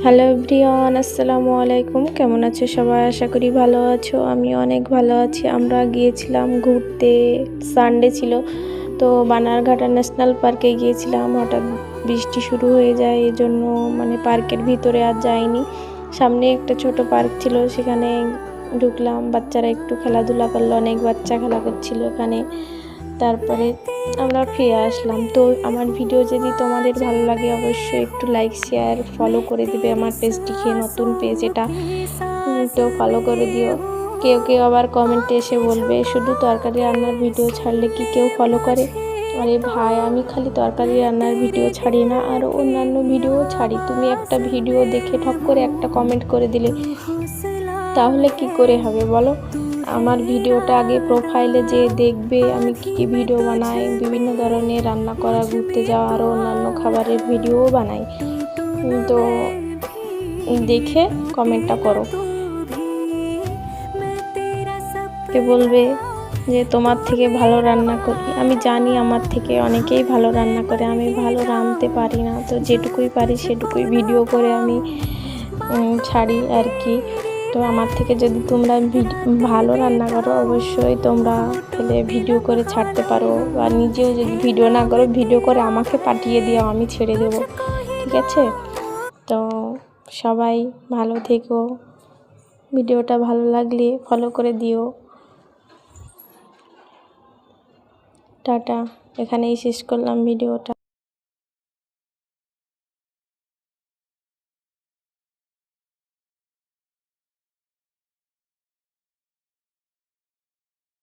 Hello everyone, আসসালামু আলাইকুম। কেমন আছো সবাই? আশা করি ভালো আছো। আমি অনেক ভালো আছি। আমরা গিয়েছিলাম ঘুরতে, সানডে ছিল তো বানারঘাটা ন্যাশনাল পার্কে গিয়েছিলাম। হঠাৎ বৃষ্টি শুরু হয়ে যায়, এই জন্য পার্কের ভিতরে আর যাইনি। সামনে একটা ছোট পার্ক ছিল, সেখানে ঢুকলাম। বাচ্চারা একটু খেলাধুলা করলো, অনেক বাচ্চা খেলা করছিল এখানে। তারপরে আমরা ফিরে আসলাম। তো আমার ভিডিও যদি তোমাদের ভালো লাগে অবশ্যই একটু লাইক শেয়ার ফলো করে দিবে। আমার পেজটিকে, নতুন পেজ এটা, তো ফলো করে দিও। কেউ কেউ আবার কমেন্টে এসে বলবে শুধু তরকারি রান্নার ভিডিও ছাড়লে কি কেউ ফলো করে? আরে ভাই, আমি খালি তরকারি রান্নার ভিডিও ছাড়ি না, আরও অন্যান্য ভিডিও ছাড়ি। তুমি একটা ভিডিও দেখে ঠক করে একটা কমেন্ট করে দিলে তাহলে কি করে হবে বলো? আমার ভিডিওটা আগে প্রোফাইলে যে দেখবে আমি কী ভিডিও বানাই, বিভিন্ন ধরনের রান্না করা, ঘুরতে যাওয়া, আরও অন্যান্য খাবারের ভিডিওও বানাই। তো দেখে কমেন্টটা করো। কে বলবে যে তোমার থেকে ভালো রান্না করি? আমি জানি আমার থেকে অনেকেই ভালো রান্না করে, আমি ভালো রাঁধতে পারি না। তো যেটুকুই পারি সেটুকুই ভিডিও করে আমি ছাড়ি আর কি। তো আমার থেকে যদি তোমরা ভালো রান্না করো অবশ্যই তোমরা ফেলে ভিডিও করে ছাড়তে পারো, বা নিজেও যদি ভিডিও না করো ভিডিও করে আমাকে পাঠিয়ে দিও, আমি ছেড়ে দেবো, ঠিক আছে? তো সবাই ভালো থেকো, ভিডিওটা ভালো লাগলে ফলো করে দিও। টাটা, এখানেই শেষ করলাম ভিডিওটা।